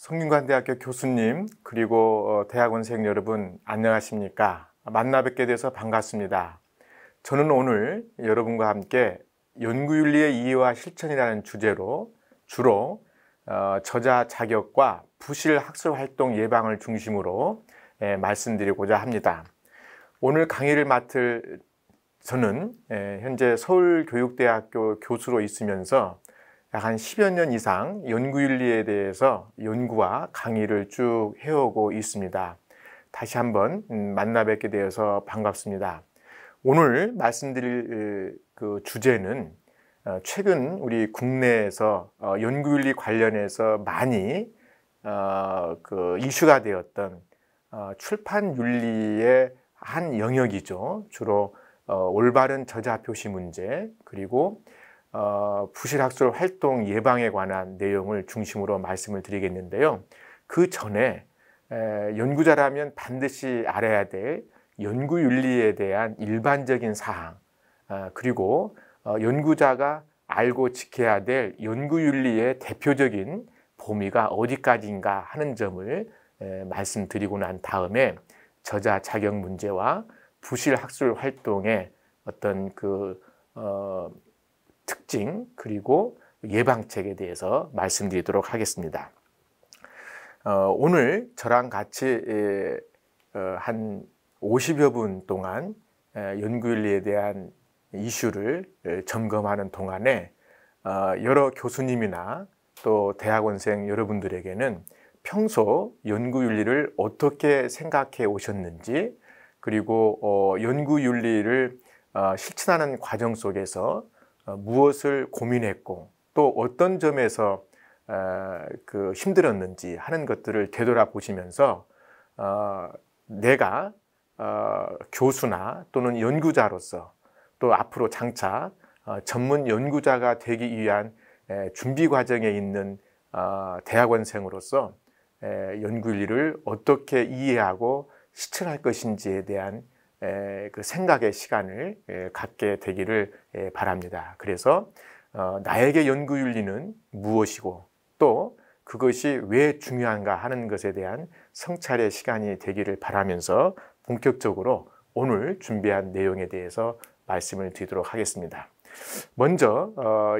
성균관대학교 교수님 그리고 대학원생 여러분 안녕하십니까? 만나 뵙게 돼서 반갑습니다. 저는 오늘 여러분과 함께 연구윤리의 이해와 실천이라는 주제로 주로 저자 자격과 부실 학술 활동 예방을 중심으로 말씀드리고자 합니다. 오늘 강의를 맡을 저는 현재 서울교육대학교 교수로 있으면서 약 한 10여 년 이상 연구윤리에 대해서 연구와 강의를 쭉 해오고 있습니다. 다시 한번 만나 뵙게 되어서 반갑습니다. 오늘 말씀드릴 그 주제는 최근 우리 국내에서 연구윤리 관련해서 많이 이슈가 되었던 출판윤리의 한 영역이죠. 주로 올바른 저자 표시 문제, 그리고 부실학술 활동 예방에 관한 내용을 중심으로 말씀을 드리겠는데요. 그 전에 연구자라면 반드시 알아야 될 연구윤리에 대한 일반적인 사항, 그리고 연구자가 알고 지켜야 될 연구윤리의 대표적인 범위가 어디까지인가 하는 점을 말씀드리고 난 다음에 저자 자격 문제와 부실학술 활동의 어떤 특징 그리고 예방책에 대해서 말씀드리도록 하겠습니다. 오늘 저랑 같이 한 50여 분 동안 연구윤리에 대한 이슈를 점검하는 동안에 여러 교수님이나 또 대학원생 여러분들에게는 평소 연구윤리를 어떻게 생각해 오셨는지, 그리고 연구윤리를 실천하는 과정 속에서 무엇을 고민했고 또 어떤 점에서 힘들었는지 하는 것들을 되돌아보시면서 내가 교수나 또는 연구자로서 또 앞으로 장차 전문 연구자가 되기 위한 준비 과정에 있는 대학원생으로서 연구윤리를 어떻게 이해하고 실천할 것인지에 대한 그 생각의 시간을 갖게 되기를 바랍니다. 그래서 나에게 연구윤리는 무엇이고 또 그것이 왜 중요한가 하는 것에 대한 성찰의 시간이 되기를 바라면서 본격적으로 오늘 준비한 내용에 대해서 말씀을 드리도록 하겠습니다. 먼저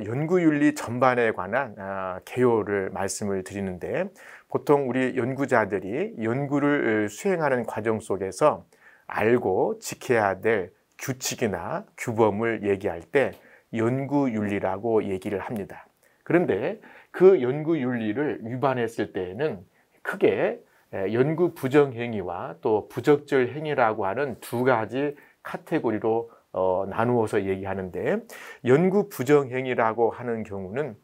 연구윤리 전반에 관한 개요를 말씀을 드리는데, 보통 우리 연구자들이 연구를 수행하는 과정 속에서 알고 지켜야 될 규칙이나 규범을 얘기할 때 연구윤리라고 얘기를 합니다. 그런데 그 연구윤리를 위반했을 때에는 크게 연구 부정행위와 또 부적절 행위라고 하는 두 가지 카테고리로 나누어서 얘기하는데, 연구 부정행위라고 하는 경우는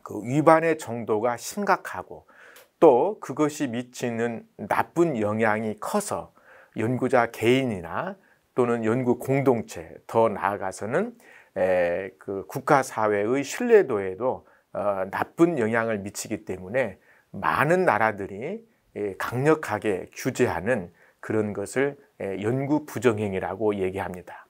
그 위반의 정도가 심각하고 또 그것이 미치는 나쁜 영향이 커서 연구자 개인이나 또는 연구 공동체, 더 나아가서는 그 국가 사회의 신뢰도에도 나쁜 영향을 미치기 때문에 많은 나라들이 강력하게 규제하는 그런 것을 연구 부정행위라고 얘기합니다.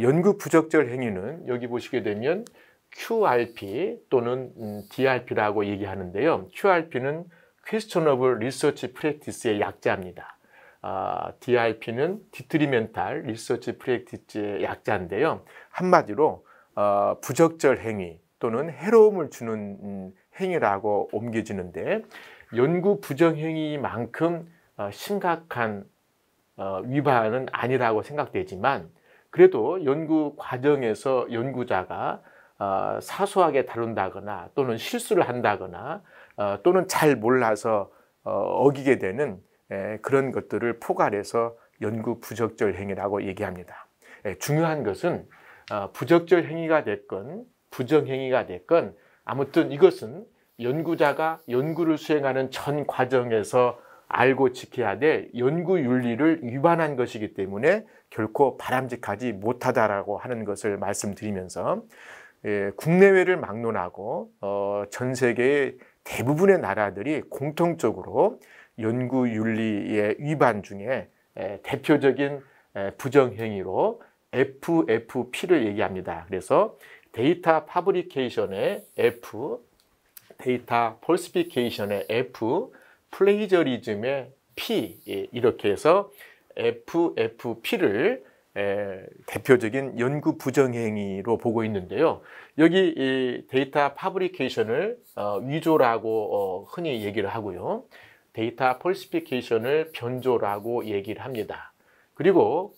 연구 부적절 행위는 여기 보시게 되면 QRP 또는 DRP라고 얘기하는데요. QRP는 Questionable Research Practice의 약자입니다. DRP는 Detrimental Research Practice의 약자인데요. 한마디로 부적절 행위 또는 해로움을 주는 행위라고 옮겨지는데, 연구 부정행위만큼 심각한 위반은 아니라고 생각되지만, 그래도 연구 과정에서 연구자가 사소하게 다룬다거나 또는 실수를 한다거나 또는 잘 몰라서 어기게 되는 그런 것들을 포괄해서 연구 부적절 행위라고 얘기합니다. 중요한 것은 부적절 행위가 됐건 부정행위가 됐건 아무튼 이것은 연구자가 연구를 수행하는 전 과정에서 알고 지켜야 될 연구윤리를 위반한 것이기 때문에 결코 바람직하지 못하다라고 하는 것을 말씀드리면서, 국내외를 막론하고 전 세계의 대부분의 나라들이 공통적으로 연구윤리의 위반 중에 대표적인 부정행위로 FFP를 얘기합니다. 그래서 데이터 파브리케이션의 F, 데이터 폴시피케이션의 F, 플레이저리즘의 P, 이렇게 해서 FFP를 대표적인 연구 부정행위로 보고 있는데요. 여기 이 데이터 파브리케이션을 위조라고 흔히 얘기를 하고요. 데이터 폴시피케이션을 변조라고 얘기를 합니다. 그리고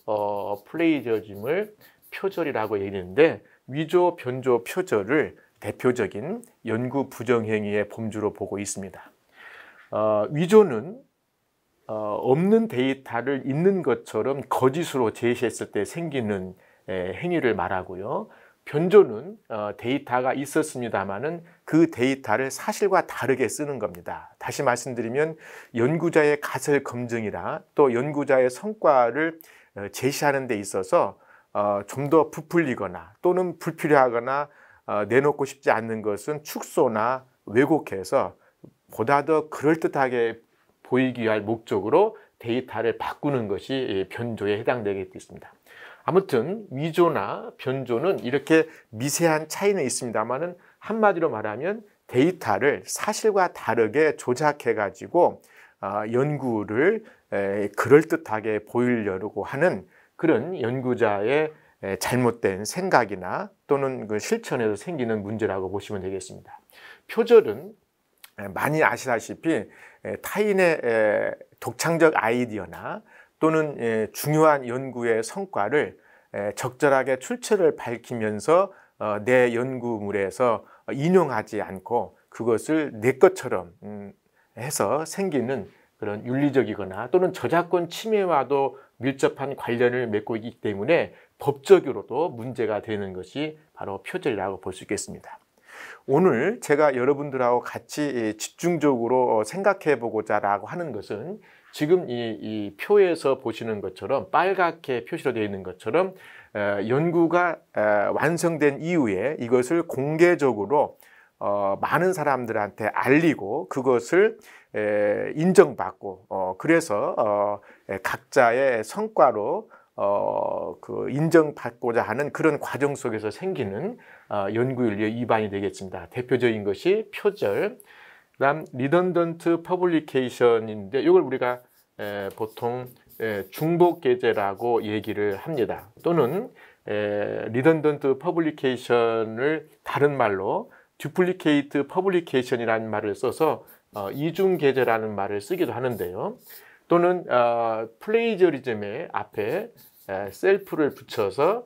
플레이저리즘을 표절이라고 얘기했는데 위조, 변조, 표절을 대표적인 연구 부정행위의 범주로 보고 있습니다. 위조는 없는 데이터를 있는 것처럼 거짓으로 제시했을 때 생기는 행위를 말하고요. 변조는 데이터가 있었습니다마는 그 데이터를 사실과 다르게 쓰는 겁니다. 다시 말씀드리면 연구자의 가설 검증이나 또 연구자의 성과를 제시하는 데 있어서 좀 더 부풀리거나 또는 불필요하거나 내놓고 싶지 않는 것은 축소나 왜곡해서 보다 더 그럴듯하게 보이기 위한 목적으로 데이터를 바꾸는 것이 변조에 해당되겠습니다. 아무튼 위조나 변조는 이렇게 미세한 차이는 있습니다만은 한마디로 말하면 데이터를 사실과 다르게 조작해 가지고 연구를 그럴듯하게 보이려고 하는 그런 연구자의 잘못된 생각이나 또는 그 실천에서 생기는 문제라고 보시면 되겠습니다. 표절은 많이 아시다시피 타인의 독창적 아이디어나 또는 중요한 연구의 성과를 적절하게 출처를 밝히면서 내 연구물에서 인용하지 않고 그것을 내 것처럼 해서 생기는 그런 윤리적이거나 또는 저작권 침해와도 밀접한 관련을 맺고 있기 때문에 법적으로도 문제가 되는 것이 바로 표절이라고 볼 수 있겠습니다. 오늘 제가 여러분들하고 같이 집중적으로 생각해 보고자 하는 것은 지금 이 표에서 보시는 것처럼 빨갛게 표시로 되어 있는 것처럼 연구가 완성된 이후에 이것을 공개적으로 많은 사람들한테 알리고 그것을 인정받고 그래서 각자의 성과로 그 인정받고자 하는 그런 과정 속에서 생기는 연구윤리의 위반이 되겠습니다. 대표적인 것이 표절, 그다음 리던던트 퍼블리케이션인데 이걸 우리가 보통 중복게재라고 얘기를 합니다. 또는 리던던트 퍼블리케이션을 다른 말로 듀플리케이트 퍼블리케이션이라는 말을 써서 이중게재라는 말을 쓰기도 하는데요. 또는 플레이저리즘의 앞에 셀프를 붙여서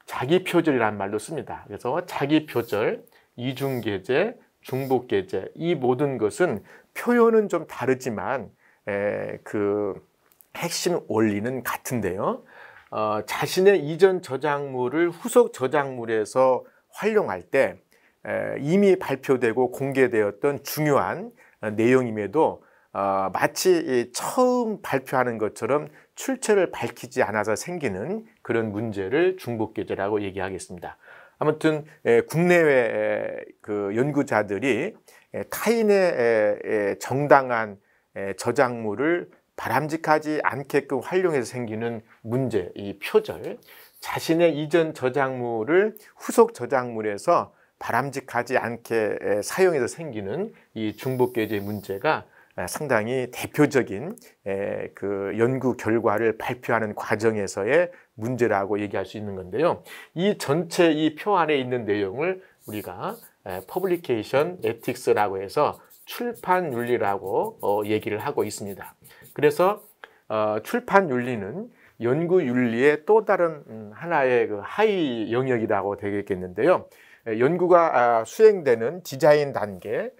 자기 표절이라는 말도 씁니다. 그래서 자기 표절, 이중게재, 중복게재 이 모든 것은 표현은 좀 다르지만 그 핵심 원리는 같은데요. 자신의 이전 저작물을 후속 저작물에서 활용할 때 이미 발표되고 공개되었던 중요한 내용임에도 마치 처음 발표하는 것처럼 출처를 밝히지 않아서 생기는 그런 문제를 중복게재라고 얘기하겠습니다. 아무튼 국내외 그 연구자들이 타인의 정당한 저작물을 바람직하지 않게끔 활용해서 생기는 문제, 이 표절, 자신의 이전 저작물을 후속 저작물에서 바람직하지 않게 사용해서 생기는 이 중복게재 문제가 상당히 대표적인 그 연구 결과를 발표하는 과정에서의 문제라고 얘기할 수 있는 건데요. 이 전체 이 표 안에 있는 내용을 우리가 퍼블리케이션 에틱스라고 해서 출판 윤리라고 얘기를 하고 있습니다. 그래서 출판 윤리는 연구 윤리의 또 다른 하나의 그 하위 영역이라고 되겠는데요. 연구가 수행되는 디자인 단계,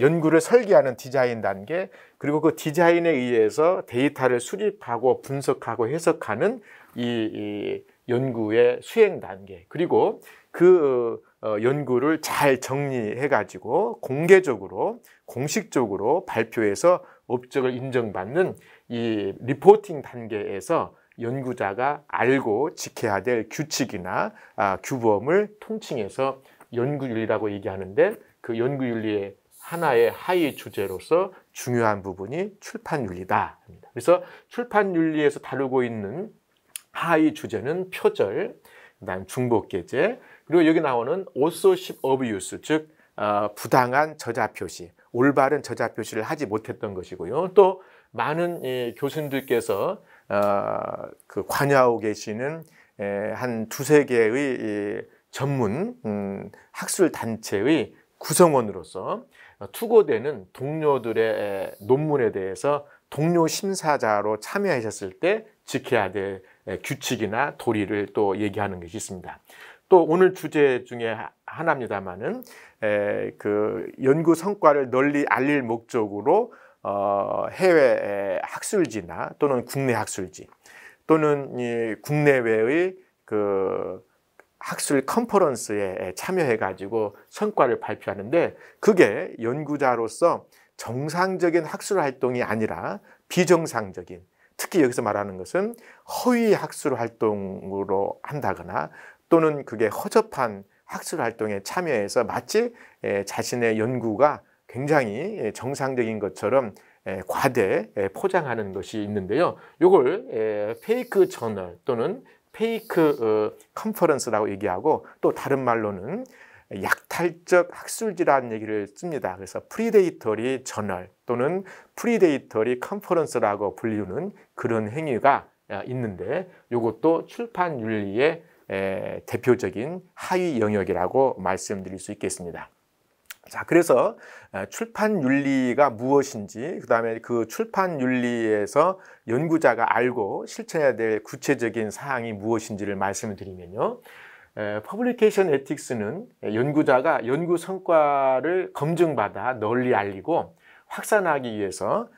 연구를 설계하는 디자인 단계, 그리고 그 디자인에 의해서 데이터를 수립하고 분석하고 해석하는 이 연구의 수행 단계, 그리고 그 연구를 잘 정리해 가지고 공개적으로 공식적으로 발표해서 업적을 인정받는 이 리포팅 단계에서 연구자가 알고 지켜야 될 규칙이나 규범을 통칭해서 연구윤리라고 얘기하는데 그 연구윤리의 하나의 하위 주제로서 중요한 부분이 출판윤리다. 그래서 출판윤리에서 다루고 있는 하위 주제는 표절, 그다음 중복게재, 그리고 여기 나오는 authorship abuse, 즉 부당한 저자 표시, 올바른 저자 표시를 하지 못했던 것이고요. 또 많은 교수님들께서 그 관여하고 계시는 한 두세 개의 전문 학술 단체의 구성원으로서 투고되는 동료들의 논문에 대해서 동료 심사자로 참여하셨을 때 지켜야 될 규칙이나 도리를 또 얘기하는 것이 있습니다. 또 오늘 주제 중에 하나입니다만은 그 연구 성과를 널리 알릴 목적으로 해외 학술지나 또는 국내 학술지 또는 이 국내외의 그 학술 컨퍼런스에 참여해 가지고 성과를 발표하는데, 그게 연구자로서 정상적인 학술 활동이 아니라 비정상적인, 특히 여기서 말하는 것은 허위 학술 활동으로 한다거나 또는 그게 허접한 학술 활동에 참여해서 마치 자신의 연구가 굉장히 정상적인 것처럼 과대 포장하는 것이 있는데요. 이걸 페이크 저널 또는 페이크 컨퍼런스라고 얘기하고, 또 다른 말로는 약탈적 학술지라는 얘기를 씁니다. 그래서 프리데이터리 저널 또는 프리데이터리 컨퍼런스라고 불리는 그런 행위가 있는데, 이것도 출판 윤리의 대표적인 하위 영역이라고 말씀드릴 수 있겠습니다. 자, 그래서 출판 윤리가 무엇인지, 그 다음에 그 출판 윤리에서 연구자가 알고 실천해야 될 구체적인 사항이 무엇인지를 말씀을 드리면요. 퍼블리케이션 에틱스는 연구자가 연구 성과를 검증받아 널리 알리고 확산하기 위해서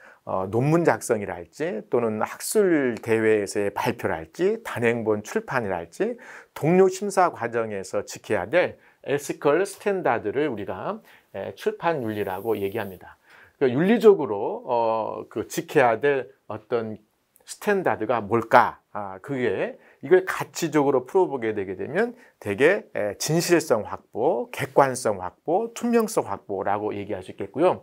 논문 작성이랄지 또는 학술 대회에서의 발표랄지 단행본 출판이랄지 동료 심사 과정에서 지켜야 될 에시컬 스탠다드를 우리가 출판 윤리라고 얘기합니다. 그러니까 윤리적으로 그 지켜야 될 어떤 스탠다드가 뭘까? 그게 이걸 가치적으로 풀어보게 되게 되면 대개 진실성 확보, 객관성 확보, 투명성 확보라고 얘기할 수 있겠고요.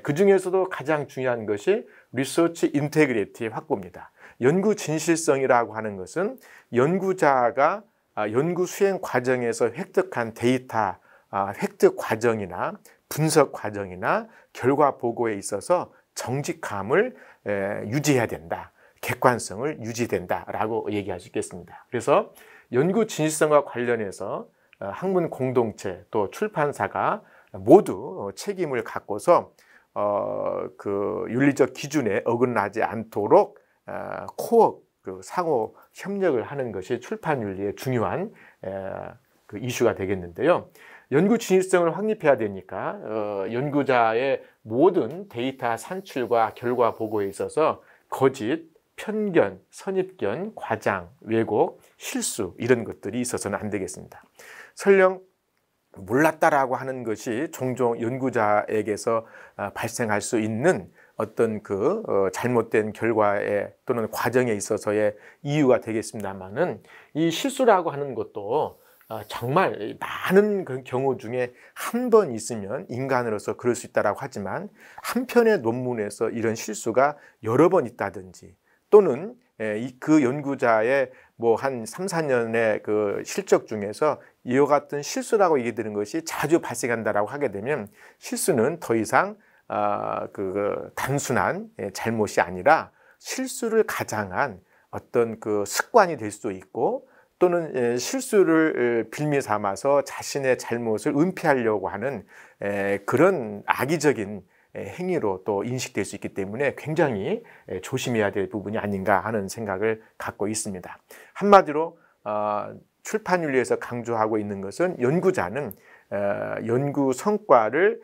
그 중에서도 가장 중요한 것이 리서치 인테그리티 확보입니다. 연구 진실성이라고 하는 것은 연구자가 연구 수행 과정에서 획득한 데이터 획득 과정이나 분석 과정이나 결과 보고에 있어서 정직함을 유지해야 된다. 객관성을 유지된다라고 얘기할 수 있겠습니다. 그래서 연구 진실성과 관련해서 학문 공동체 또 출판사가 모두 책임을 갖고서 그 윤리적 기준에 어긋나지 않도록 코어 그 상호 협력을 하는 것이 출판 윤리의 중요한 그 이슈가 되겠는데요. 연구 진실성을 확립해야 되니까 연구자의 모든 데이터 산출과 결과 보고에 있어서 거짓, 편견, 선입견, 과장, 왜곡, 실수 이런 것들이 있어서는 안 되겠습니다. 설령 몰랐다라고 하는 것이 종종 연구자에게서 발생할 수 있는 어떤 그 잘못된 결과에 또는 과정에 있어서의 이유가 되겠습니다만은, 이 실수라고 하는 것도 정말 많은 그 경우 중에 한 번 있으면 인간으로서 그럴 수 있다라고 하지만, 한 편의 논문에서 이런 실수가 여러 번 있다든지 또는 그 연구자의 뭐 한 3, 4년의 그 실적 중에서 이와 같은 실수라고 얘기 드는 것이 자주 발생한다라고 하게 되면 실수는 더 이상 그 단순한 잘못이 아니라 실수를 가장한 어떤 그 습관이 될 수도 있고, 또는 실수를 빌미 삼아서 자신의 잘못을 은폐하려고 하는 그런 악의적인 행위로 또 인식될 수 있기 때문에 굉장히 조심해야 될 부분이 아닌가 하는 생각을 갖고 있습니다. 한마디로 출판윤리에서 강조하고 있는 것은 연구자는 연구 성과를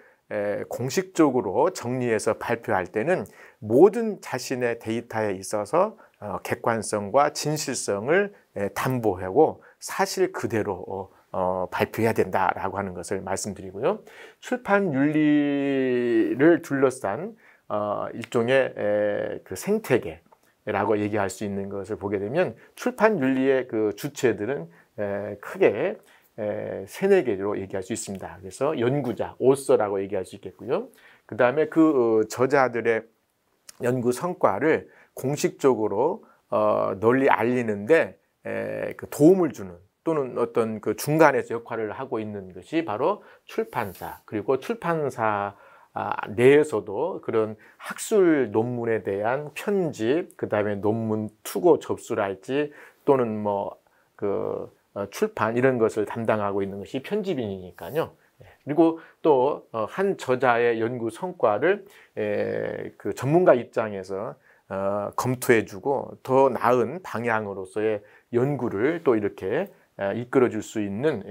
공식적으로 정리해서 발표할 때는 모든 자신의 데이터에 있어서 객관성과 진실성을 담보하고 사실 그대로 발표해야 된다라고 하는 것을 말씀드리고요. 출판 윤리를 둘러싼 일종의 그 생태계라고 얘기할 수 있는 것을 보게 되면, 출판 윤리의 그 주체들은 크게 세네 개로 얘기할 수 있습니다. 그래서 연구자, 오서라고 얘기할 수 있겠고요. 그 다음에 그 저자들의 연구 성과를 공식적으로 널리 알리는데 그 도움을 주는 또는 어떤 그 중간에서 역할을 하고 있는 것이 바로 출판사, 그리고 출판사 내에서도 그런 학술 논문에 대한 편집, 그다음에 논문 투고 접수랄지 또는 뭐 그 출판 이런 것을 담당하고 있는 것이 편집인이니까요. 그리고 또 한 저자의 연구 성과를 그 전문가 입장에서 검토해주고 더 나은 방향으로서의 연구를 또 이렇게 이끌어줄 수 있는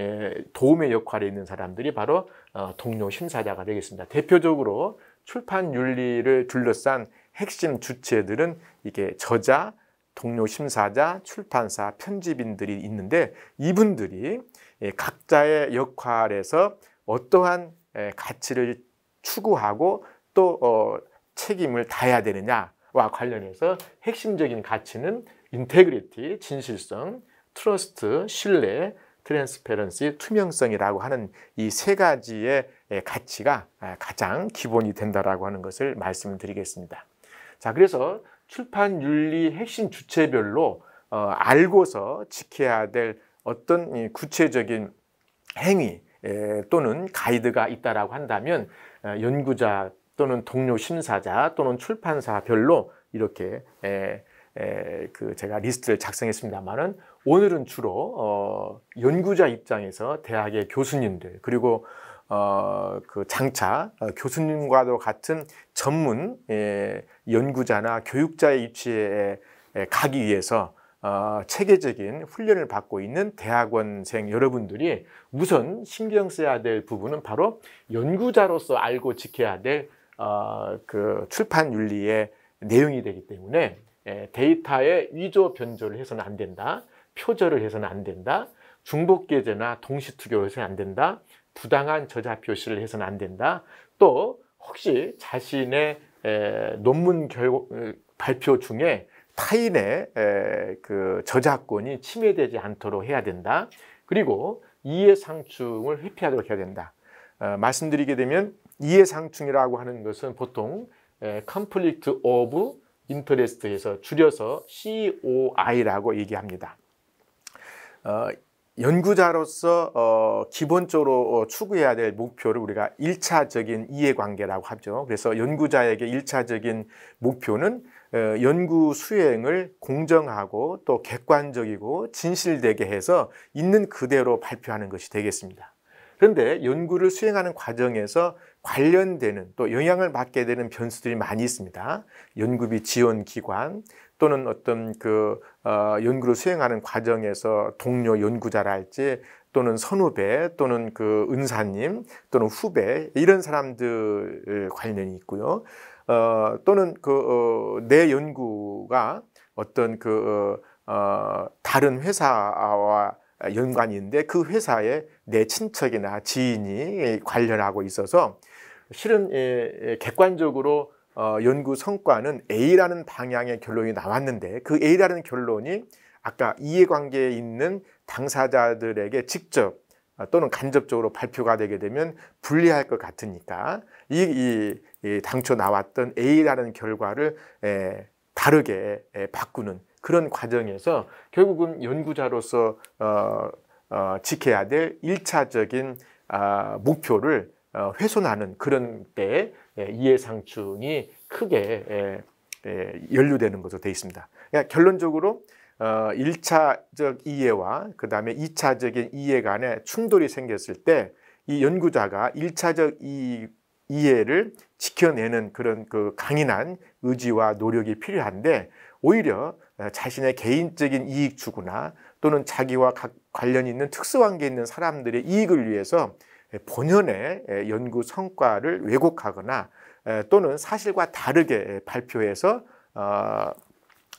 도움의 역할에 있는 사람들이 바로 동료 심사자가 되겠습니다. 대표적으로 출판 윤리를 둘러싼 핵심 주체들은 이게 저자, 동료 심사자, 출판사, 편집인들이 있는데, 이분들이 각자의 역할에서 어떠한 가치를 추구하고 또 책임을 다해야 되느냐와 관련해서 핵심적인 가치는 인테그리티, 진실성, 트러스트, 신뢰, 트랜스페런시, 투명성이라고 하는 이 세 가지의 가치가 가장 기본이 된다라고 하는 것을 말씀을 드리겠습니다. 자, 그래서 출판 윤리 핵심 주체별로 알고서 지켜야 될 어떤 구체적인 행위 또는 가이드가 있다라고 한다면 연구자 또는 동료 심사자 또는 출판사별로 이렇게 그 제가 리스트를 작성했습니다만은, 오늘은 주로 연구자 입장에서 대학의 교수님들, 그리고 그 장차 교수님과도 같은 전문 연구자나 교육자의 입시에 가기 위해서 체계적인 훈련을 받고 있는 대학원생 여러분들이 우선 신경 써야 될 부분은 바로 연구자로서 알고 지켜야 될 그 출판 윤리의 내용이 되기 때문에, 데이터에 위조 변조를 해서는 안 된다, 표절을 해서는 안 된다, 중복게재나 동시투교를 해서는 안 된다, 부당한 저자 표시를 해서는 안 된다, 또 혹시 자신의 논문 발표 중에 타인의 그 저작권이 침해되지 않도록 해야 된다, 그리고 이해상충을 회피하도록 해야 된다. 말씀드리게 되면 이해상충이라고 하는 것은 보통 Conflict of Interest에서 줄여서 COI라고 얘기합니다. 연구자로서 기본적으로 추구해야 될 목표를 우리가 1차적인 이해관계라고 하죠. 그래서 연구자에게 1차적인 목표는 연구 수행을 공정하고 또 객관적이고 진실되게 해서 있는 그대로 발표하는 것이 되겠습니다. 그런데 연구를 수행하는 과정에서 관련되는 또 영향을 받게 되는 변수들이 많이 있습니다. 연구비 지원 기관 또는 어떤 그 연구를 수행하는 과정에서 동료 연구자랄지 또는 선후배 또는 그 은사님 또는 후배, 이런 사람들 관련이 있고요. 또는 내 연구가 어떤 다른 회사와 연관이 있는데 그 회사에 내 친척이나 지인이 관련하고 있어서 실은 객관적으로 연구 성과는 A라는 방향의 결론이 나왔는데, 그 A라는 결론이 아까 이해관계에 있는 당사자들에게 직접 또는 간접적으로 발표가 되게 되면 불리할 것 같으니까 이 당초 나왔던 A라는 결과를 다르게 바꾸는 그런 과정에서 결국은 연구자로서 지켜야 될 1차적인 목표를 훼손하는 그런 때 이해상충이 크게 연루되는 것으로 되어 있습니다. 그러니까 결론적으로 1차적 이해와 그 다음에 2차적인 이해 간에 충돌이 생겼을 때 이 연구자가 1차적 이해를 지켜내는 그런 그 강인한 의지와 노력이 필요한데, 오히려 자신의 개인적인 이익 추구나 또는 자기와 관련 있는 특수관계에 있는 사람들의 이익을 위해서 본연의 연구 성과를 왜곡하거나 또는 사실과 다르게 발표해서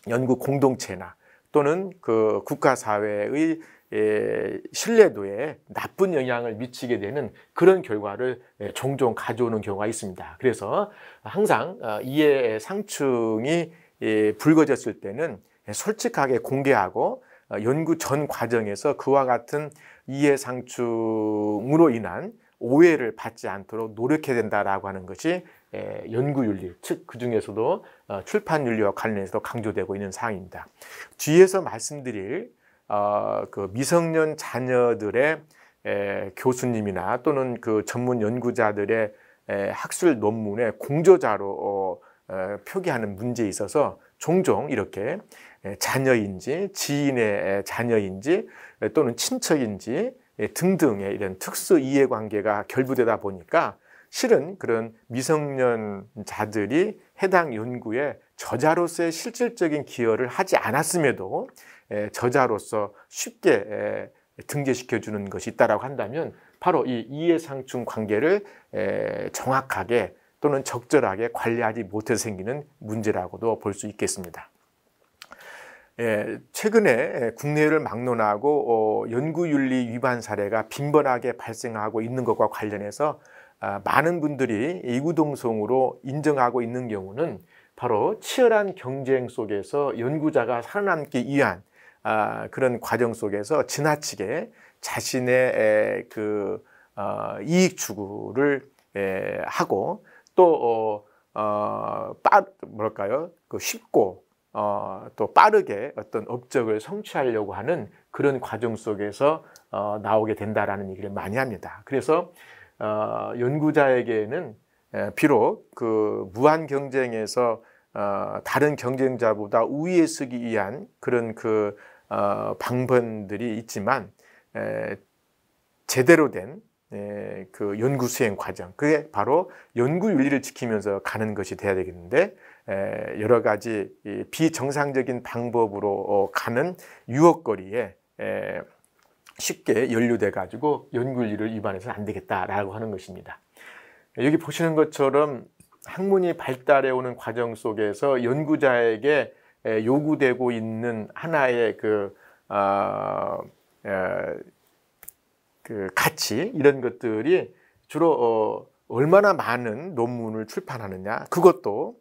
연구 공동체나 또는 그 국가사회의 신뢰도에 나쁜 영향을 미치게 되는 그런 결과를 종종 가져오는 경우가 있습니다. 그래서 항상 이해 상충이 불거졌을 때는 솔직하게 공개하고 연구 전 과정에서 그와 같은 이해 상충으로 인한 오해를 받지 않도록 노력해야 된다라고 하는 것이 연구윤리, 즉 그 중에서도 출판윤리와 관련해서 강조되고 있는 사항입니다. 뒤에서 말씀드릴 그 미성년 자녀들의 교수님이나 또는 그 전문 연구자들의 학술 논문의 공저자로 표기하는 문제에 있어서 종종 이렇게 자녀인지 지인의 자녀인지 또는 친척인지 등등의 이런 특수 이해관계가 결부되다 보니까 실은 그런 미성년자들이 해당 연구에 저자로서의 실질적인 기여를 하지 않았음에도 저자로서 쉽게 등재시켜 주는 것이 있다고 한다면 바로 이 이해상충 관계를 정확하게 또는 적절하게 관리하지 못해서 생기는 문제라고도 볼 수 있겠습니다. 최근에 국내를 막론하고 연구윤리 위반 사례가 빈번하게 발생하고 있는 것과 관련해서 많은 분들이 이구동성으로 인정하고 있는 경우는 바로 치열한 경쟁 속에서 연구자가 살아남기 위한 그런 과정 속에서 지나치게 자신의 그 이익 추구를 하고 또 뭐랄까요? 그 쉽고 또 빠르게 어떤 업적을 성취하려고 하는 그런 과정 속에서 나오게 된다라는 얘기를 많이 합니다. 그래서 연구자에게는 비록 그 무한 경쟁에서 다른 경쟁자보다 우위에 서기 위한 그런 그 방법들이 있지만 제대로 된 그 연구 수행 과정, 그게 바로 연구 윤리를 지키면서 가는 것이 돼야 되겠는데 여러 가지 비정상적인 방법으로 가는 유혹거리에 쉽게 연루돼 가지고 연구 윤리를 위반해서는 안 되겠다라고 하는 것입니다. 여기 보시는 것처럼 학문이 발달해 오는 과정 속에서 연구자에게 요구되고 있는 하나의 그 가치, 이런 것들이 주로 얼마나 많은 논문을 출판하느냐, 그것도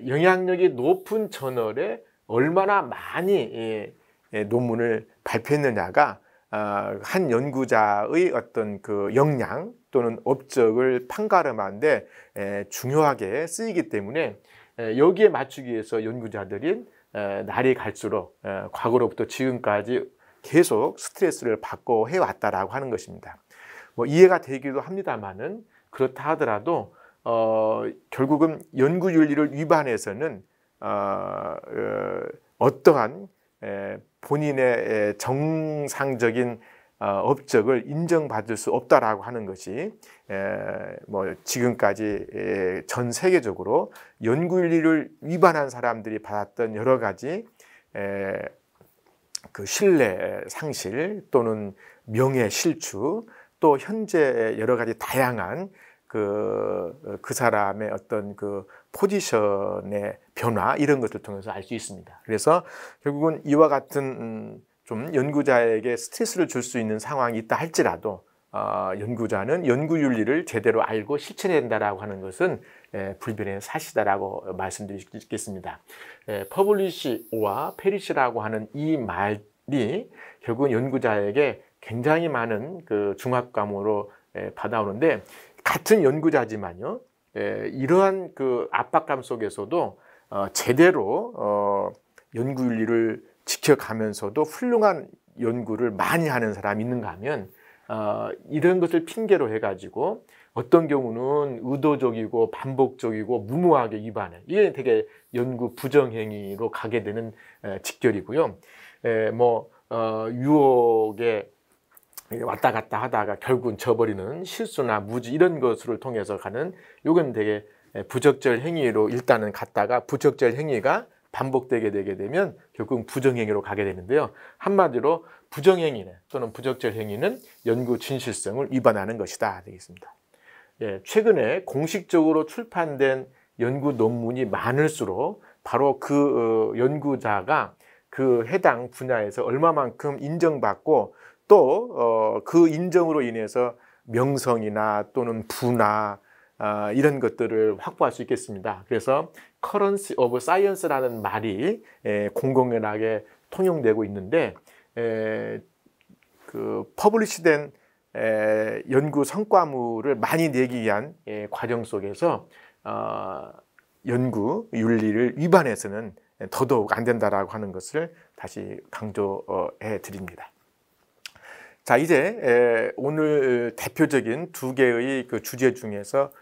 영향력이 높은 저널에 얼마나 많이 논문을 발표했느냐가 한 연구자의 어떤 그 역량 또는 업적을 판가름하는데 중요하게 쓰이기 때문에 여기에 맞추기 위해서 연구자들이 날이 갈수록 과거로부터 지금까지 계속 스트레스를 받고 해왔다라고 하는 것입니다. 뭐 이해가 되기도 합니다만은 그렇다 하더라도 결국은 연구윤리를 위반해서는 어떠한 본인의 정상적인 업적을 인정받을 수 없다라고 하는 것이 뭐 지금까지 전 세계적으로 연구윤리를 위반한 사람들이 받았던 여러 가지 그 신뢰 상실 또는 명예 실추, 또 현재 여러 가지 다양한 그 사람의 어떤 그 포지션의 변화, 이런 것을 통해서 알 수 있습니다. 그래서 결국은 이와 같은 좀 연구자에게 스트레스를 줄 수 있는 상황이 있다 할지라도 연구자는 연구윤리를 제대로 알고 실천해야 된다라고 하는 것은 불변의 사실이다라고 말씀드리겠습니다. 퍼블리시와 페리시라고 하는 이 말이 결국은 연구자에게 굉장히 많은 그 중압감으로 받아오는데, 같은 연구자지만요, 이러한 그 압박감 속에서도 제대로 연구윤리를 지켜가면서도 훌륭한 연구를 많이 하는 사람이 있는가 하면 이런 것을 핑계로 해가지고 어떤 경우는 의도적이고 반복적이고 무모하게 위반해, 이게 되게 연구 부정행위로 가게 되는 직결이고요. 유혹에 왔다 갔다 하다가 결국은 져버리는 실수나 무지, 이런 것을 통해서 가는, 이건 되게 부적절 행위로 일단은 갔다가 부적절 행위가 반복되게 되게 되면 결국 부정행위로 가게 되는데요. 한마디로 부정행위는 또는 부적절 행위는 연구 진실성을 위반하는 것이다 되겠습니다. 최근에 공식적으로 출판된 연구 논문이 많을수록 바로 그 연구자가 그 해당 분야에서 얼마만큼 인정받고 또 그 인정으로 인해서 명성이나 또는 부나 이런 것들을 확보할 수 있겠습니다. 그래서 currency of science라는 말이 공공연하게 통용되고 있는데, 그 퍼블리시된 연구 성과물을 많이 내기 위한 과정 속에서 연구 윤리를 위반해서는 더더욱 안 된다라고 하는 것을 다시 강조해 드립니다. 자, 이제 오늘 대표적인 두 개의 그 주제 중에서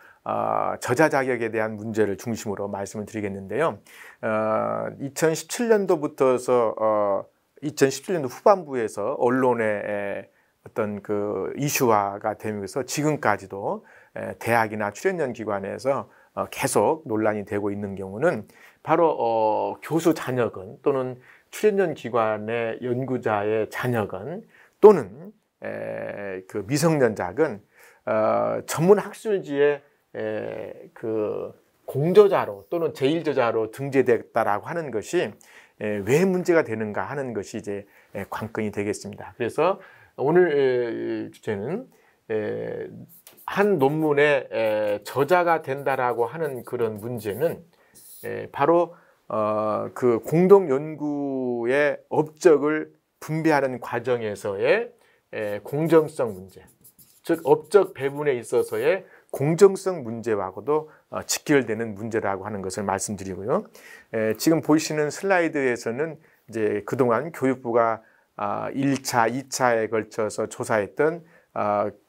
저자 자격에 대한 문제를 중심으로 말씀을 드리겠는데요. 2017년도부터서 2017년도 후반부에서 언론의 어떤 그 이슈화가 되면서 지금까지도 대학이나 출연연 기관에서 계속 논란이 되고 있는 경우는 바로 교수 자녀건 또는 출연연 기관의 연구자의 자녀건 또는 그 미성년자건 전문 학술지의 그 공저자로 또는 제1저자로 등재됐다라고 하는 것이 왜 문제가 되는가 하는 것이 이제 관건이 되겠습니다. 그래서 오늘 주제는 한 논문의 저자가 된다라고 하는 그런 문제는 바로 그 공동 연구의 업적을 분배하는 과정에서의 공정성 문제, 즉 업적 배분에 있어서의 공정성 문제하고도 직결되는 문제라고 하는 것을 말씀드리고요. 지금 보시는 슬라이드에서는 이제 그동안 교육부가 1차, 2차에 걸쳐서 조사했던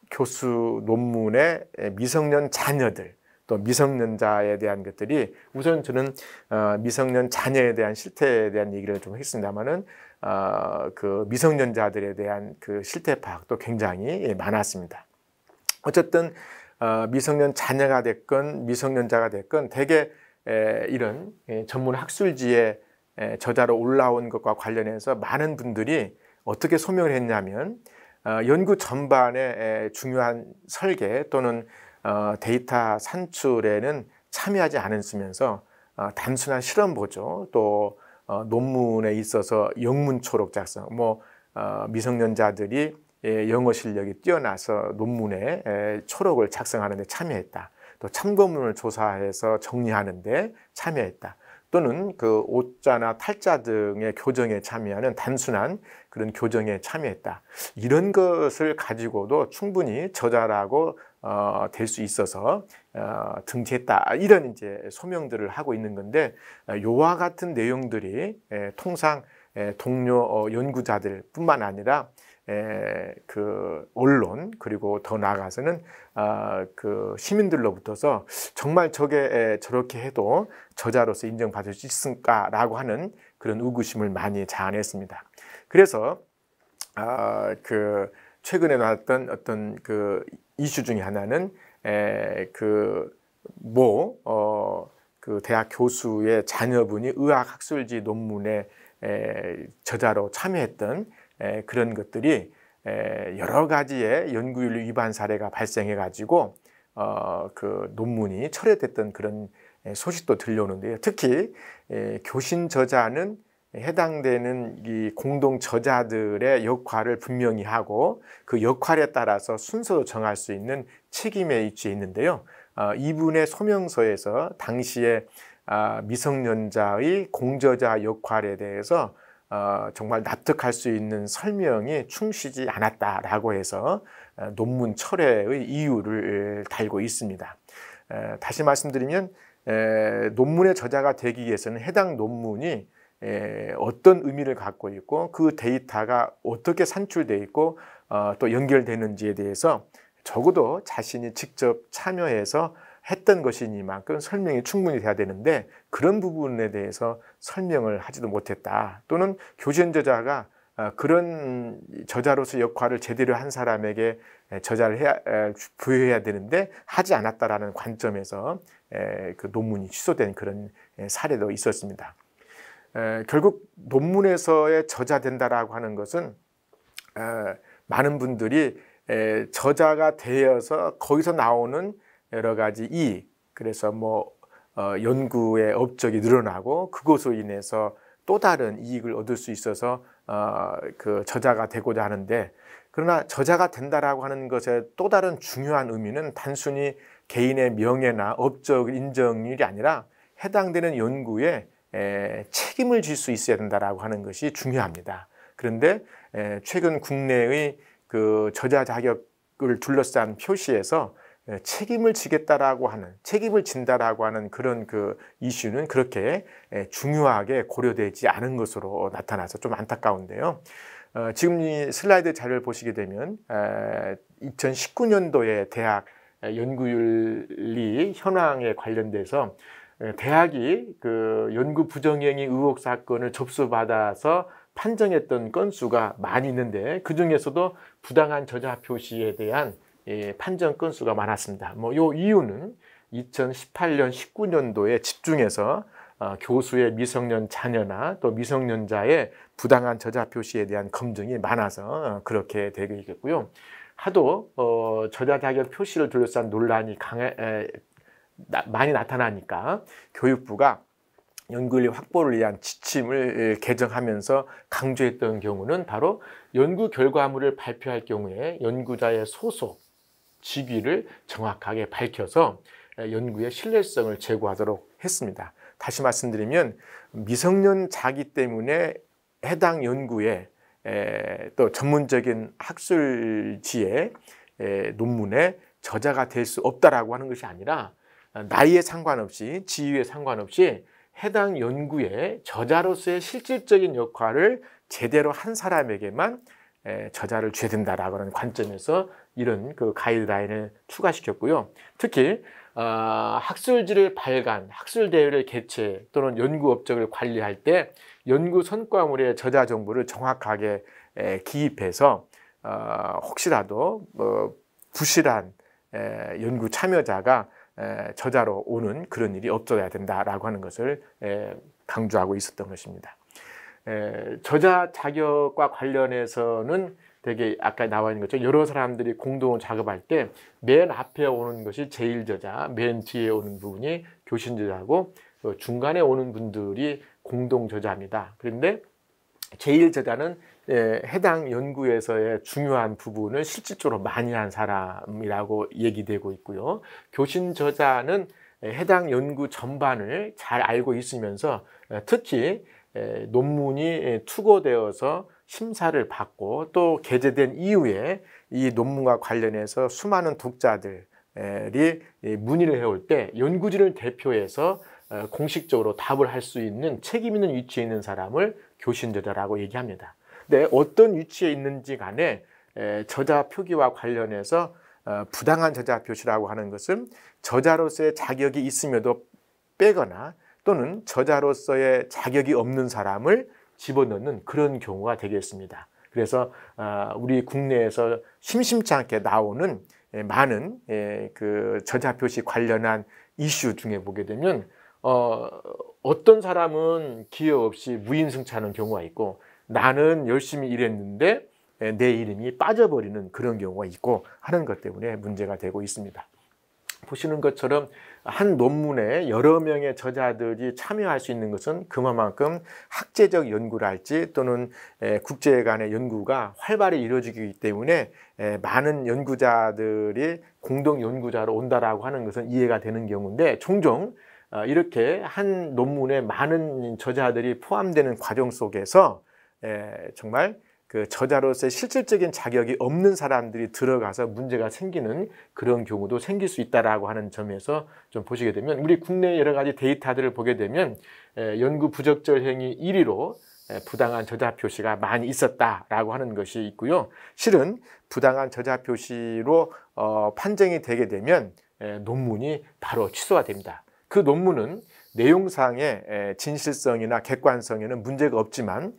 교수 논문의 미성년 자녀들 또 미성년자에 대한 것들이 우선 저는 미성년 자녀에 대한 실태에 대한 얘기를 좀 했습니다만은 그 미성년자들에 대한 그 실태 파악도 굉장히 많았습니다. 어쨌든 미성년 자녀가 됐건 미성년자가 됐건 대개 이런 전문 학술지에 저자로 올라온 것과 관련해서 많은 분들이 어떻게 소명을 했냐면 연구 전반의 중요한 설계 또는 데이터 산출에는 참여하지 않으면서 단순한 실험 보조 또 논문에 있어서 영문 초록 작성, 미성년자들이 영어 실력이 뛰어나서 논문에 초록을 작성하는 데 참여했다. 또 참고문을 조사해서 정리하는 데 참여했다. 또는 그 오자나 탈자 등의 교정에 참여하는 단순한 그런 교정에 참여했다. 이런 것을 가지고도 충분히 저자라고 될 수 있어서 등재했다. 이런 이제 소명들을 하고 있는 건데 요와 같은 내용들이 통상 동료 연구자들뿐만 아니라 그 언론 그리고 더 나아가서는 그 시민들로부터서 정말 저렇게 해도 저자로서 인정받을 수 있을까라고 하는 그런 의구심을 많이 자아냈습니다. 그래서 그 최근에 나왔던 어떤 그 이슈 중에 하나는 그 대학 교수의 자녀분이 의학학술지 논문에 저자로 참여했던 그런 것들이 여러 가지의 연구윤리 위반 사례가 발생해 가지고 그 논문이 철회됐던 그런 소식도 들려오는데요. 특히 교신 저자는 해당되는 이 공동 저자들의 역할을 분명히 하고 그 역할에 따라서 순서도 정할 수 있는 책임에 위치해 있는데요. 이분의 소명서에서 당시에 미성년자의 공저자 역할에 대해서 정말 납득할 수 있는 설명이 충실하지 않았다라고 해서 논문 철회의 이유를 달고 있습니다. 다시 말씀드리면 논문의 저자가 되기 위해서는 해당 논문이 어떤 의미를 갖고 있고 그 데이터가 어떻게 산출되어 있고 또 연결되는지에 대해서 적어도 자신이 직접 참여해서 했던 것이니만큼 설명이 충분히 돼야 되는데 그런 부분에 대해서 설명을 하지도 못했다. 또는 교신 저자가 그런 저자로서 역할을 제대로 한 사람에게 저자를 부여해야 되는데 하지 않았다라는 관점에서 그 논문이 취소된 그런 사례도 있었습니다. 결국 논문에서의 저자된다라고 하는 것은 많은 분들이 저자가 되어서 거기서 나오는 여러 가지 이익, 그래서 연구의 업적이 늘어나고 그것으로 인해서 또 다른 이익을 얻을 수 있어서 그 저자가 되고자 하는데, 그러나 저자가 된다라고 하는 것의 또 다른 중요한 의미는 단순히 개인의 명예나 업적 인정일이 아니라 해당되는 연구에 책임을 질 수 있어야 된다라고 하는 것이 중요합니다. 그런데 최근 국내의 그 저자 자격을 둘러싼 표시에서 책임을 지겠다라고 하는, 책임을 진다라고 하는 그런 그 이슈는 그렇게 중요하게 고려되지 않은 것으로 나타나서 좀 안타까운데요. 지금 이 슬라이드 자료를 보시게 되면 2019년도에 대학 연구윤리 현황에 관련돼서 대학이 그 연구 부정행위 의혹 사건을 접수받아서 판정했던 건수가 많이 있는데 그 중에서도 부당한 저자 표시에 대한 판정 건수가 많았습니다. 요 이유는 2018년, 19년도에 집중해서 교수의 미성년 자녀나 또 미성년자의 부당한 저자 표시에 대한 검증이 많아서 그렇게 되겠고요. 하도 저자 자격 표시를 둘러싼 논란이 많이 나타나니까 교육부가 연구윤리 확보를 위한 지침을 개정하면서 강조했던 경우는 바로 연구 결과물을 발표할 경우에 연구자의 소속, 직위를 정확하게 밝혀서 연구의 신뢰성을 제고하도록 했습니다. 다시 말씀드리면 미성년자기 때문에 해당 연구에 또 전문적인 학술지의 논문의 저자가 될 수 없다라고 하는 것이 아니라 나이에 상관없이 지위에 상관없이 해당 연구의 저자로서의 실질적인 역할을 제대로 한 사람에게만 저자를 줘야 된다라고 하는 관점에서 이런 그 가이드라인을 추가시켰고요. 특히 학술지를 발간, 학술대회를 개최 또는 연구 업적을 관리할 때 연구 성과물의 저자 정보를 정확하게 기입해서 혹시라도 부실한 연구 참여자가 저자로 오는 그런 일이 없어야 된다라고 하는 것을 강조하고 있었던 것입니다. 저자 자격과 관련해서는 되게 아까 나와 있는 것처럼 여러 사람들이 공동 작업할 때 맨 앞에 오는 것이 제1저자, 맨 뒤에 오는 부분이 교신저자고 중간에 오는 분들이 공동저자입니다. 그런데 제1저자는 해당 연구에서의 중요한 부분을 실질적으로 많이 한 사람이라고 얘기되고 있고요. 교신저자는 해당 연구 전반을 잘 알고 있으면서 특히 논문이 투고되어서 심사를 받고 또 게재된 이후에 이 논문과 관련해서 수많은 독자들이 문의를 해올 때 연구진을 대표해서 공식적으로 답을 할 수 있는 책임 있는 위치에 있는 사람을 교신저자라고 얘기합니다. 근데 어떤 위치에 있는지 간에 저자 표기와 관련해서 부당한 저자 표시라고 하는 것은 저자로서의 자격이 있음에도 빼거나 또는 저자로서의 자격이 없는 사람을 집어넣는 그런 경우가 되겠습니다. 그래서 우리 국내에서 심심치 않게 나오는 많은 그 저자 표시 관련한 이슈 중에 보게 되면 어떤 사람은 기여 없이 무인승차하는 경우가 있고 나는 열심히 일했는데 내 이름이 빠져버리는 그런 경우가 있고 하는 것 때문에 문제가 되고 있습니다. 보시는 것처럼 한 논문에 여러 명의 저자들이 참여할 수 있는 것은 그만큼 학제적 연구를 할지 또는 국제 간의 연구가 활발히 이루어지기 때문에 많은 연구자들이 공동 연구자로 온다라고 하는 것은 이해가 되는 경우인데 종종 이렇게 한 논문에 많은 저자들이 포함되는 과정 속에서 정말 그 저자로서의 실질적인 자격이 없는 사람들이 들어가서 문제가 생기는 그런 경우도 생길 수 있다라고 하는 점에서 좀 보시게 되면 우리 국내 여러 가지 데이터들을 보게 되면 연구 부적절 행위 1위로 부당한 저자 표시가 많이 있었다라고 하는 것이 있고요. 실은 부당한 저자 표시로 판정이 되게 되면 논문이 바로 취소가 됩니다. 그 논문은 내용상의 진실성이나 객관성에는 문제가 없지만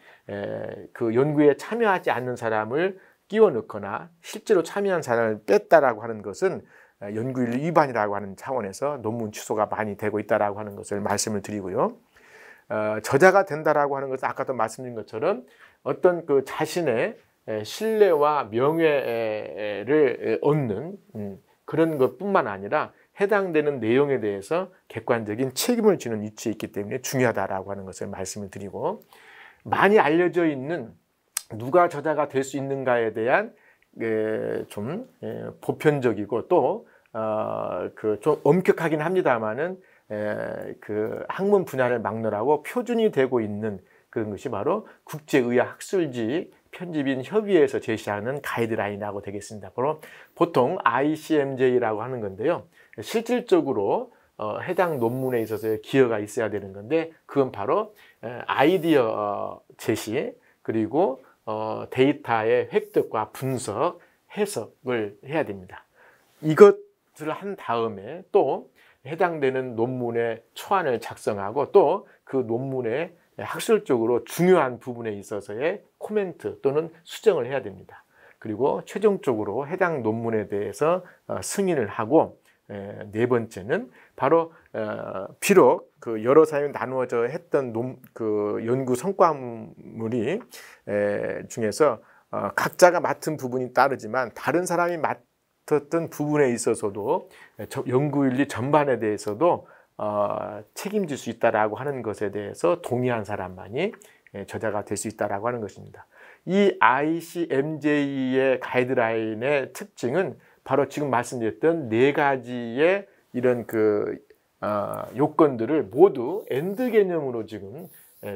그 연구에 참여하지 않는 사람을 끼워 넣거나 실제로 참여한 사람을 뺐다라고 하는 것은 연구윤리 위반이라고 하는 차원에서 논문 취소가 많이 되고 있다라고 하는 것을 말씀을 드리고요. 저자가 된다라고 하는 것은 아까도 말씀드린 것처럼 어떤 그 자신의 신뢰와 명예를 얻는 그런 것뿐만 아니라 해당되는 내용에 대해서 객관적인 책임을 지는 위치에 있기 때문에 중요하다라고 하는 것을 말씀을 드리고 많이 알려져 있는 누가 저자가 될 수 있는가에 대한 좀 보편적이고 또 좀 엄격하긴 합니다만은 그 학문 분야를 막론하고 표준이 되고 있는 그런 것이 바로 국제의학 학술지 편집인 협의회에서 제시하는 가이드라인이라고 되겠습니다. 바로 보통 ICMJ라고 하는 건데요. 실질적으로 해당 논문에 있어서의 기여가 있어야 되는 건데 그건 바로 아이디어 제시 그리고 데이터의 획득과 분석, 해석을 해야 됩니다. 이것을 한 다음에 또 해당되는 논문의 초안을 작성하고 또 그 논문의 학술적으로 중요한 부분에 있어서의 코멘트 또는 수정을 해야 됩니다. 그리고 최종적으로 해당 논문에 대해서 승인을 하고 네 번째는 바로 비록 그 여러 사람이 나누어져 했던 그 연구 성과물이 중에서 각자가 맡은 부분이 다르지만 다른 사람이 맡았던 부분에 있어서도 연구윤리 전반에 대해서도 책임질 수 있다라고 하는 것에 대해서 동의한 사람만이 저자가 될 수 있다라고 하는 것입니다. 이 ICMJ의 가이드라인의 특징은 바로 지금 말씀드렸던 네 가지의 이런 그 요건들을 모두 엔드 개념으로 지금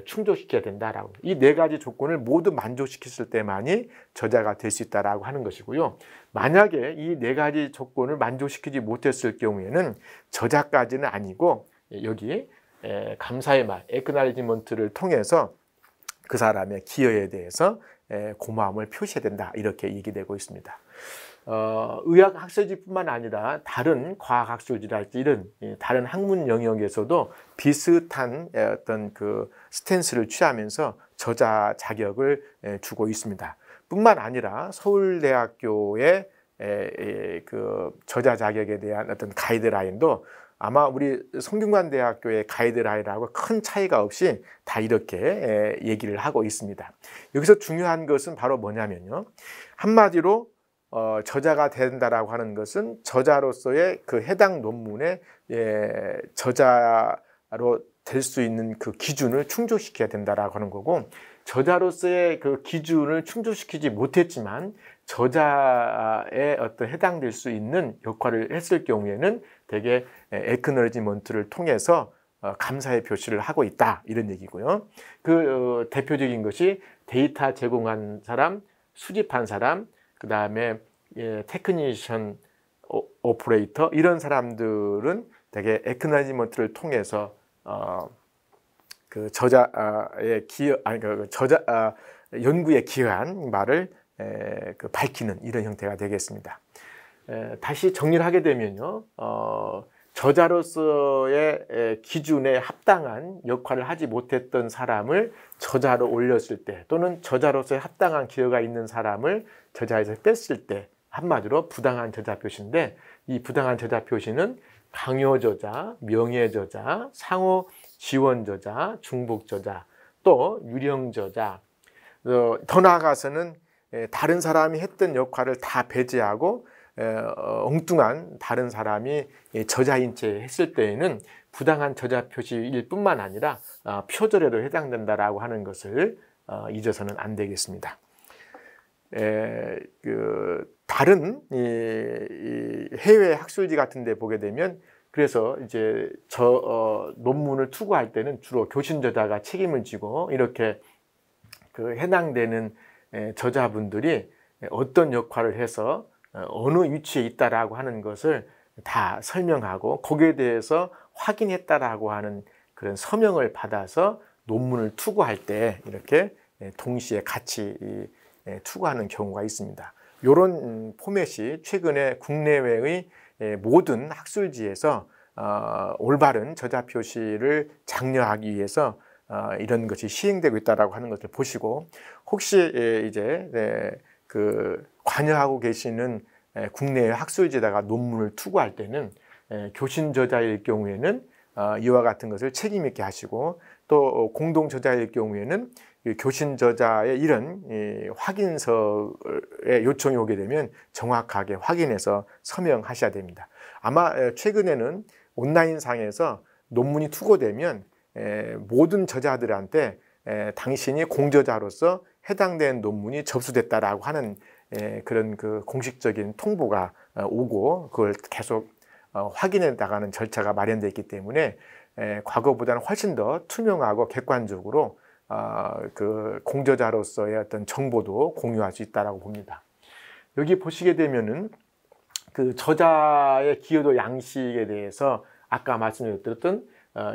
충족시켜야 된다라고. 이 네 가지 조건을 모두 만족시켰을 때만이 저자가 될 수 있다라고 하는 것이고요. 만약에 이 네 가지 조건을 만족시키지 못했을 경우에는 저자까지는 아니고 여기 감사의 말, 액놀리지먼트를 통해서 그 사람의 기여에 대해서 고마움을 표시해야 된다 이렇게 얘기되고 있습니다. 의학학술지뿐만 아니라 다른 과학학술지랄지 이런 다른 학문 영역에서도 비슷한 어떤 그 스탠스를 취하면서 저자 자격을 주고 있습니다. 뿐만 아니라 서울대학교의 그 저자 자격에 대한 어떤 가이드라인도 아마 우리 성균관대학교의 가이드라인하고 큰 차이가 없이 다 이렇게 얘기를 하고 있습니다. 여기서 중요한 것은 바로 뭐냐면요. 한마디로 저자가 된다라고 하는 것은 저자로서의 그 해당 논문의 저자로 될 수 있는 그 기준을 충족시켜야 된다라고 하는 거고 저자로서의 그 기준을 충족시키지 못했지만 저자에 어떤 해당될 수 있는 역할을 했을 경우에는 대개 액놀리지먼트를 통해서 감사의 표시를 하고 있다 이런 얘기고요. 그 대표적인 것이 데이터 제공한 사람, 수집한 사람, 그 다음에 테크니션 오퍼레이터 이런 사람들은 대개 액놀리지먼트를 통해서 그 저자의 기여 아니 그 저자 연구에 기여한 말을 그 밝히는 이런 형태가 되겠습니다. 다시 정리를 하게 되면요, 저자로서의 기준에 합당한 역할을 하지 못했던 사람을 저자로 올렸을 때 또는 저자로서의 합당한 기여가 있는 사람을 저자에서 뺐을 때 한마디로 부당한 저자 표시인데 이 부당한 저자 표시는 강요 저자, 명예 저자, 상호 지원 저자, 중복 저자, 또 유령 저자, 더 나아가서는 다른 사람이 했던 역할을 다 배제하고 엉뚱한 다른 사람이 저자인 채 했을 때에는 부당한 저자 표시일 뿐만 아니라 표절에도 해당된다라고 하는 것을 잊어서는 안 되겠습니다. 다른 해외 학술지 같은 데 보게 되면 그래서 이제 논문을 투고할 때는 주로 교신 저자가 책임을 지고 이렇게 그 해당되는 저자분들이 어떤 역할을 해서 어느 위치에 있다라고 하는 것을 다 설명하고 거기에 대해서 확인했다라고 하는 그런 서명을 받아서 논문을 투고할 때 이렇게 동시에 같이 투고하는 경우가 있습니다. 이런 포맷이 최근에 국내외의 모든 학술지에서 올바른 저자 표시를 장려하기 위해서 이런 것이 시행되고 있다라고 하는 것을 보시고 혹시 이제 그 관여하고 계시는 국내의 학술지에다가 논문을 투고할 때는 교신 저자일 경우에는 이와 같은 것을 책임 있게 하시고 또 공동 저자일 경우에는 교신 저자의 이런 확인서의 요청이 오게 되면 정확하게 확인해서 서명하셔야 됩니다. 아마 최근에는 온라인상에서 논문이 투고되면 모든 저자들한테 당신이 공저자로서 해당된 논문이 접수됐다라고 하는 그런 그 공식적인 통보가 오고 그걸 계속 확인해 나가는 절차가 마련되어 있기 때문에 과거보다는 훨씬 더 투명하고 객관적으로 그 공저자로서의 어떤 정보도 공유할 수 있다라고 봅니다. 여기 보시게 되면은 그 저자의 기여도 양식에 대해서 아까 말씀드렸던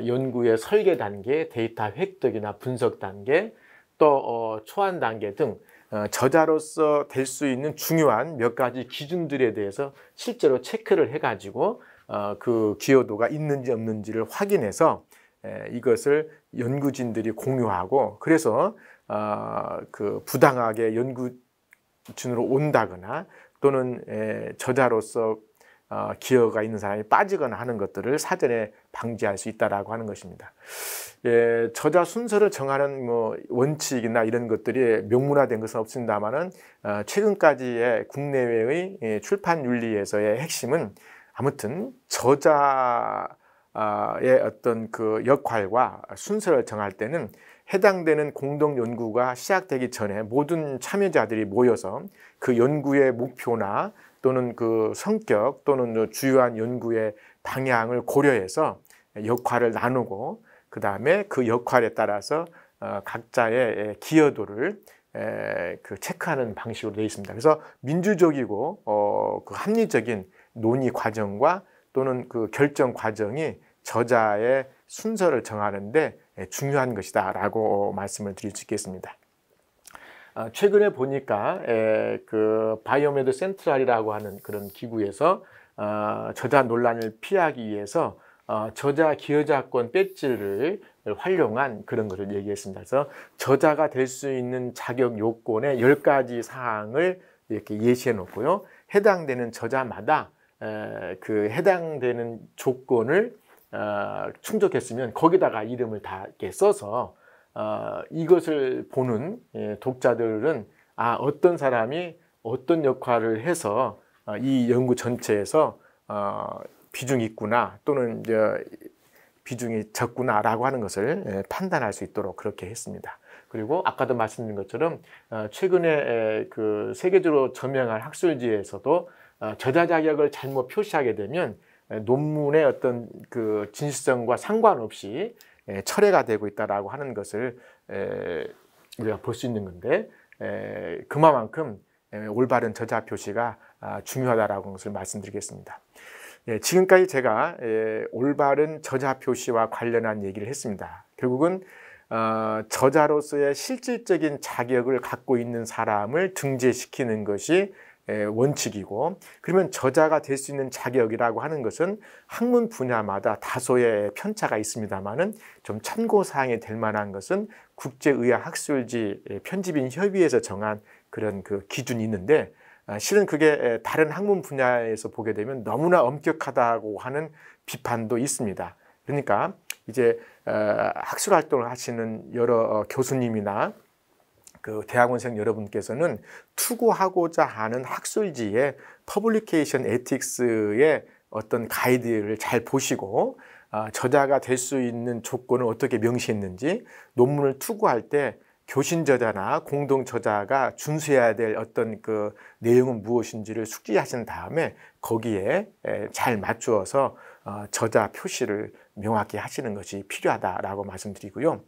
연구의 설계 단계, 데이터 획득이나 분석 단계, 또 초안 단계 등 저자로서 될 수 있는 중요한 몇 가지 기준들에 대해서 실제로 체크를 해가지고 그 기여도가 있는지 없는지를 확인해서 이것을 연구진들이 공유하고, 그래서 그 부당하게 연구진으로 온다거나 또는 저자로서 기여가 있는 사람이 빠지거나 하는 것들을 사전에 방지할 수 있다라고 하는 것입니다. 저자 순서를 정하는 뭐 원칙이나 이런 것들이 명문화된 것은 없습니다만은 최근까지의 국내외의 출판 윤리에서의 핵심은 아무튼 저자의 어떤 그 역할과 순서를 정할 때는 해당되는 공동 연구가 시작되기 전에 모든 참여자들이 모여서 그 연구의 목표나 또는 그 성격 또는 주요한 연구의 방향을 고려해서 역할을 나누고, 그 다음에 그 역할에 따라서 각자의 기여도를 그 체크하는 방식으로 되어 있습니다. 그래서 민주적이고 그 합리적인 논의 과정과 또는 그 결정 과정이 저자의 순서를 정하는데 중요한 것이다라고 말씀을 드릴 수 있겠습니다. 최근에 보니까 그 바이오메드 센트럴이라고 하는 그런 기구에서 저자 논란을 피하기 위해서 저자 기여자권 배지를 활용한 그런 것을 얘기했습니다. 그래서 저자가 될 수 있는 자격 요건의 10가지 사항을 이렇게 예시해 놓고요. 해당되는 저자마다 그 해당되는 조건을 충족했으면 거기다가 이름을 다 이렇게 써서 이것을 보는 독자들은 어떤 사람이 어떤 역할을 해서 이 연구 전체에서 비중이 있구나 또는 이제 비중이 적구나라고 하는 것을 판단할 수 있도록 그렇게 했습니다. 그리고 아까도 말씀드린 것처럼 최근에 그 세계적으로 저명한 학술지에서도 저자 자격을 잘못 표시하게 되면 논문의 어떤 그 진실성과 상관없이 철회가 되고 있다라고 하는 것을 우리가 볼 수 있는 건데, 그만큼 올바른 저자 표시가 중요하다라고 하는 것을 말씀드리겠습니다. 지금까지 제가 올바른 저자 표시와 관련한 얘기를 했습니다. 결국은 저자로서의 실질적인 자격을 갖고 있는 사람을 등재시키는 것이 원칙이고, 그러면 저자가 될 수 있는 자격이라고 하는 것은 학문 분야마다 다소의 편차가 있습니다만은 좀 참고사항이 될 만한 것은 국제의학학술지 편집인 협의회에서 정한 그런 그 기준이 있는데, 실은 그게 다른 학문 분야에서 보게 되면 너무나 엄격하다고 하는 비판도 있습니다. 그러니까 이제 학술 활동을 하시는 여러 교수님이나 그 대학원생 여러분께서는 투구하고자 하는 학술지의 퍼블리케이션 에틱스의 어떤 가이드를 잘 보시고 저자가 될 수 있는 조건을 어떻게 명시했는지, 논문을 투구할 때 교신 저자나 공동 저자가 준수해야 될 어떤 그 내용은 무엇인지를 숙지하신 다음에 거기에 잘 맞추어서 저자 표시를 명확히 하시는 것이 필요하다라고 말씀드리고요.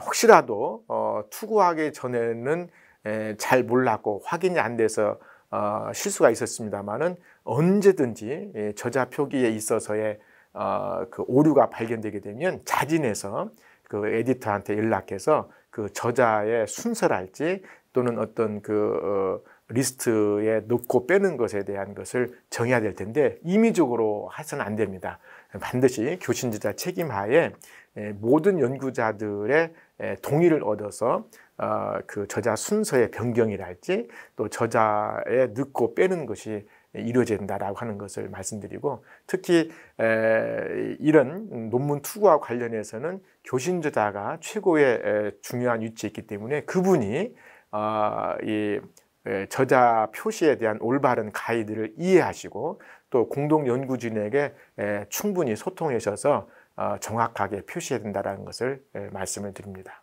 혹시라도 투구하기 전에는 잘 몰랐고 확인이 안 돼서 실수가 있었습니다만은 언제든지 저자 표기에 있어서의 그 오류가 발견되게 되면 자진해서 그 에디터한테 연락해서 그 저자의 순서랄지 또는 어떤 그 리스트에 넣고 빼는 것에 대한 것을 정해야 될 텐데, 임의적으로 해서는 안 됩니다. 반드시 교신저자 책임하에 모든 연구자들의 동의를 얻어서 그 저자 순서의 변경이랄지 또 저자에 넣고 빼는 것이 이루어져야 된다라고 하는 것을 말씀드리고, 특히 이런 논문 투구와 관련해서는 교신저자가 최고의 중요한 위치에 있기 때문에 그분이 이 저자 표시에 대한 올바른 가이드를 이해하시고 또 공동 연구진에게 충분히 소통하셔서 정확하게 표시해야 된다는 것을 말씀을 드립니다.